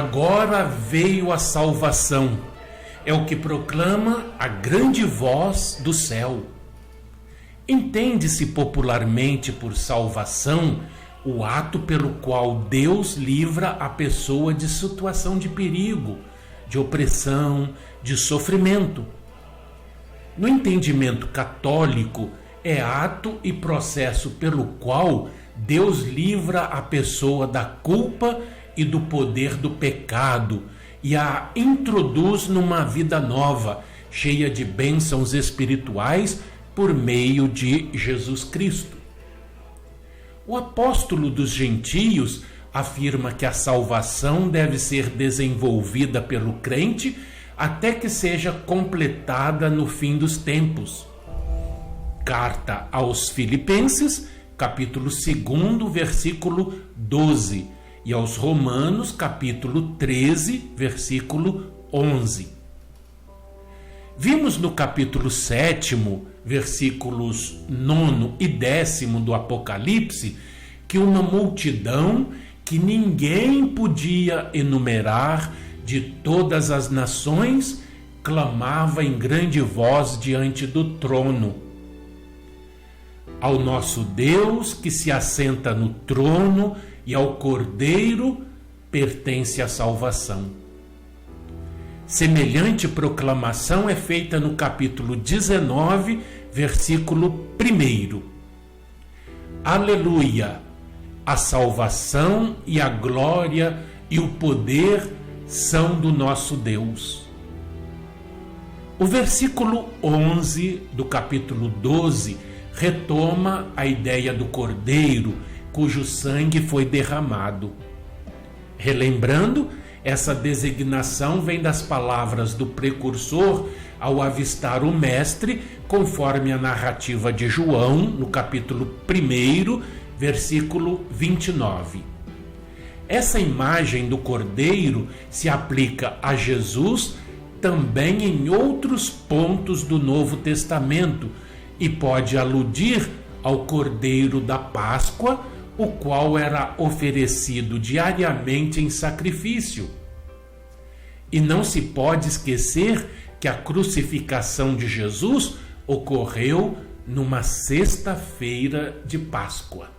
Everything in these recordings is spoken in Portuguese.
Agora veio a salvação, é o que proclama a grande voz do céu. Entende-se popularmente por salvação o ato pelo qual Deus livra a pessoa de situação de perigo, de opressão, de sofrimento. No entendimento católico, é ato e processo pelo qual Deus livra a pessoa da culpa e do poder do pecado e a introduz numa vida nova, cheia de bênçãos espirituais por meio de Jesus Cristo. O apóstolo dos gentios afirma que a salvação deve ser desenvolvida pelo crente até que seja completada no fim dos tempos. Carta aos Filipenses, capítulo 2, versículo 12, e aos Romanos, capítulo 13, versículo 11. Vimos no capítulo 7, versículos 9 e 10 do Apocalipse, que uma multidão que ninguém podia enumerar de todas as nações clamava em grande voz diante do trono: ao nosso Deus que se assenta no trono e ao Cordeiro pertence a salvação. Semelhante proclamação é feita no capítulo 19, versículo 1. Aleluia! A salvação e a glória e o poder são do nosso Deus. O versículo 11 do capítulo 12 retoma a ideia do Cordeiro, cujo sangue foi derramado. Relembrando, essa designação vem das palavras do precursor ao avistar o Mestre, conforme a narrativa de João, no capítulo 1, versículo 29. Essa imagem do Cordeiro se aplica a Jesus também em outros pontos do Novo Testamento e pode aludir ao Cordeiro da Páscoa, o qual era oferecido diariamente em sacrifício. E não se pode esquecer que a crucificação de Jesus ocorreu numa sexta-feira de Páscoa.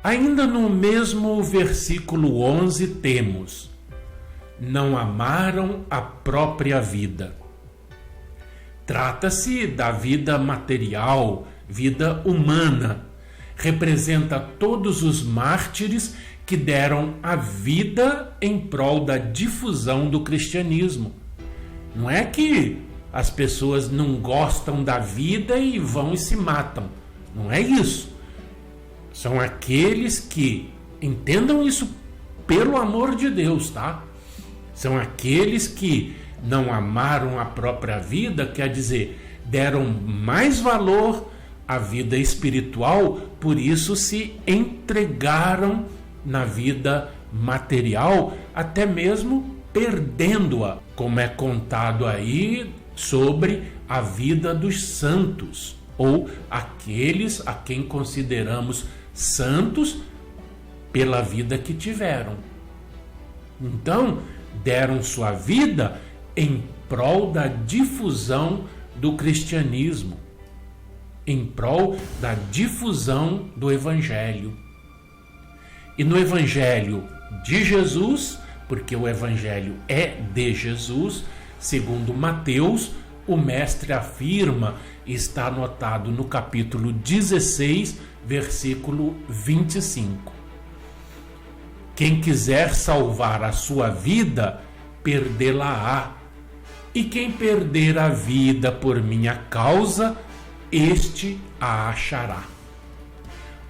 Ainda no mesmo versículo 11 temos: não amaram a própria vida. Trata-se da vida material, vida humana. Representa todos os mártires que deram a vida em prol da difusão do cristianismo. Não é que as pessoas não gostam da vida e vão e se matam. Não é isso. São aqueles que, entendam isso pelo amor de Deus, tá? São aqueles que não amaram a própria vida, quer dizer, deram mais valor à vida espiritual, por isso se entregaram na vida material, até mesmo perdendo-a, como é contado aí sobre a vida dos santos, ou aqueles a quem consideramos santos pela vida que tiveram. Então, deram sua vida em prol da difusão do cristianismo, em prol da difusão do Evangelho. E no Evangelho de Jesus, porque o Evangelho é de Jesus, segundo Mateus, o Mestre afirma, está anotado no capítulo 16, versículo 25. Quem quiser salvar a sua vida, perdê-la-á. E quem perder a vida por minha causa, este a achará.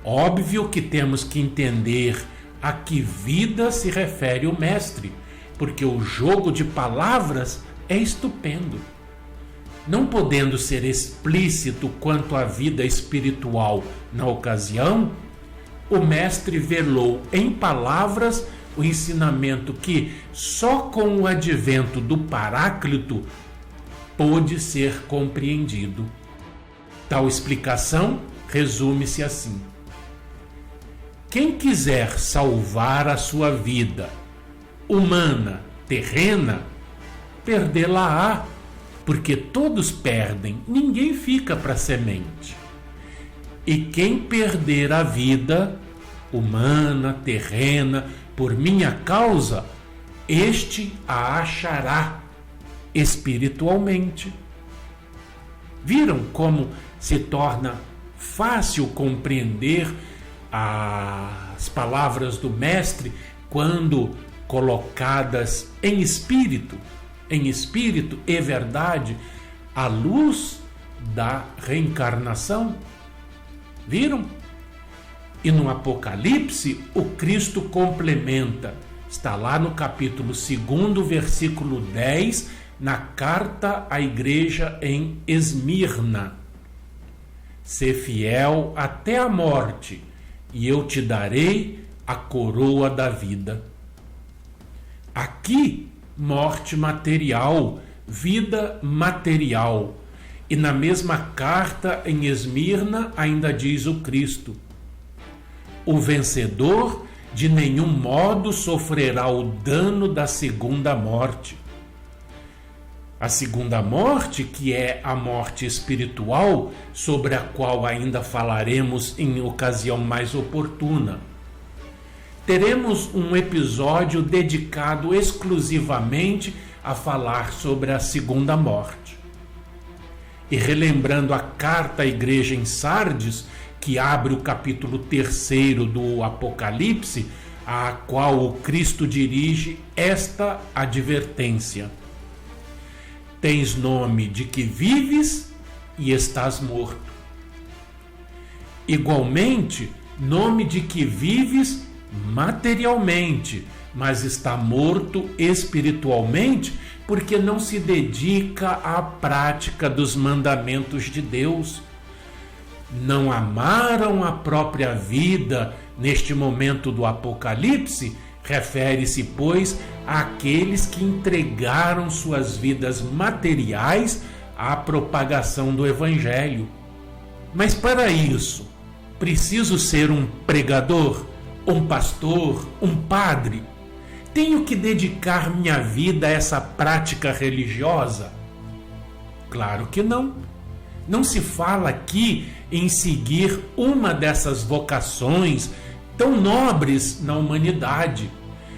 Óbvio que temos que entender a que vida se refere o Mestre, porque o jogo de palavras é estupendo. Não podendo ser explícito quanto à vida espiritual na ocasião, o Mestre velou em palavras o ensinamento que só com o advento do Paráclito pôde ser compreendido. Tal explicação resume-se assim: quem quiser salvar a sua vida, humana, terrena, perdê-la-á, porque todos perdem, ninguém fica para semente. E quem perder a vida humana, terrena, por minha causa, este a achará espiritualmente. Viram como se torna fácil compreender as palavras do Mestre quando colocadas em espírito e verdade, à luz da reencarnação? Viram? E no Apocalipse, o Cristo complementa. Está lá no capítulo 2, versículo 10, na carta à igreja em Esmirna. Sê fiel até a morte, e eu te darei a coroa da vida. Aqui, morte material, vida material. E na mesma carta em Esmirna ainda diz o Cristo: o vencedor de nenhum modo sofrerá o dano da segunda morte. A segunda morte, que é a morte espiritual, sobre a qual ainda falaremos em ocasião mais oportuna. Teremos um episódio dedicado exclusivamente a falar sobre a segunda morte. E relembrando a carta à igreja em Sardes, que abre o capítulo 3 do Apocalipse, a qual o Cristo dirige esta advertência: tens nome de que vives e estás morto. Igualmente, nome de que vives materialmente, mas está morto espiritualmente, porque não se dedica à prática dos mandamentos de Deus. Não amaram a própria vida neste momento do Apocalipse, refere-se, pois, àqueles que entregaram suas vidas materiais à propagação do Evangelho. Mas para isso, preciso ser um pregador, um pastor, um padre? Tenho que dedicar minha vida a essa prática religiosa? Claro que não. Não se fala aqui em seguir uma dessas vocações tão nobres na humanidade,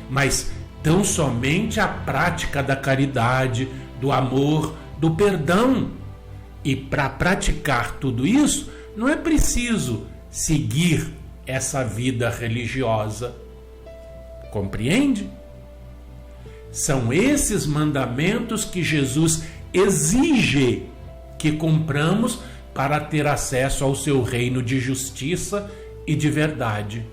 mas tão somente a prática da caridade, do amor, do perdão. E para praticar tudo isso, não é preciso seguir essa vida religiosa. Compreende? São esses mandamentos que Jesus exige que cumpramos para ter acesso ao seu reino de justiça e de verdade.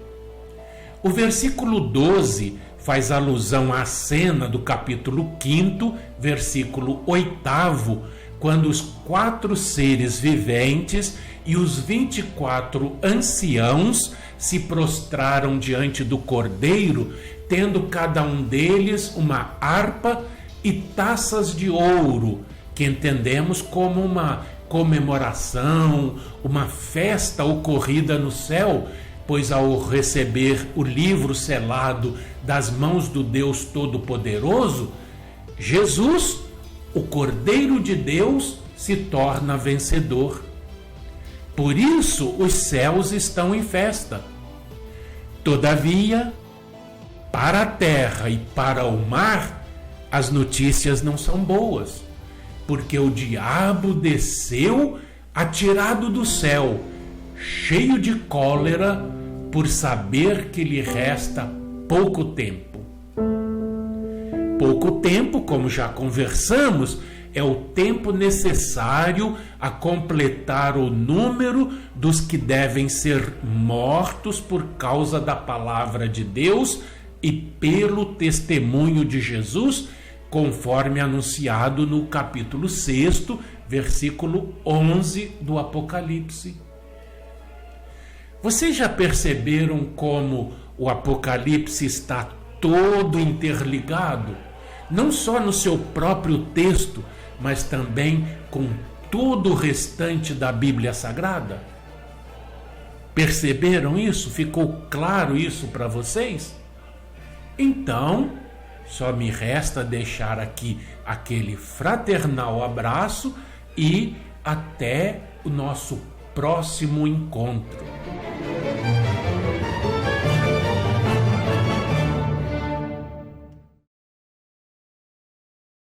O versículo 12 faz alusão à cena do capítulo 5, versículo 8, quando os 4 seres viventes e os 24 anciãos se prostraram diante do Cordeiro, tendo cada um deles uma harpa e taças de ouro, que entendemos como uma comemoração, uma festa ocorrida no céu, pois ao receber o livro selado das mãos do Deus Todo-Poderoso, Jesus, o Cordeiro de Deus, se torna vencedor. Por isso os céus estão em festa. Todavia, para a terra e para o mar, as notícias não são boas, porque o diabo desceu atirado do céu, cheio de cólera, por saber que lhe resta pouco tempo. Pouco tempo, como já conversamos, é o tempo necessário a completar o número dos que devem ser mortos por causa da palavra de Deus e pelo testemunho de Jesus, conforme anunciado no capítulo 6, versículo 11 do Apocalipse. Vocês já perceberam como o Apocalipse está todo interligado? Não só no seu próprio texto, mas também com todo o restante da Bíblia Sagrada? Perceberam isso? Ficou claro isso para vocês? Então, Só me resta deixar aqui aquele fraternal abraço e até o nosso próximo encontro.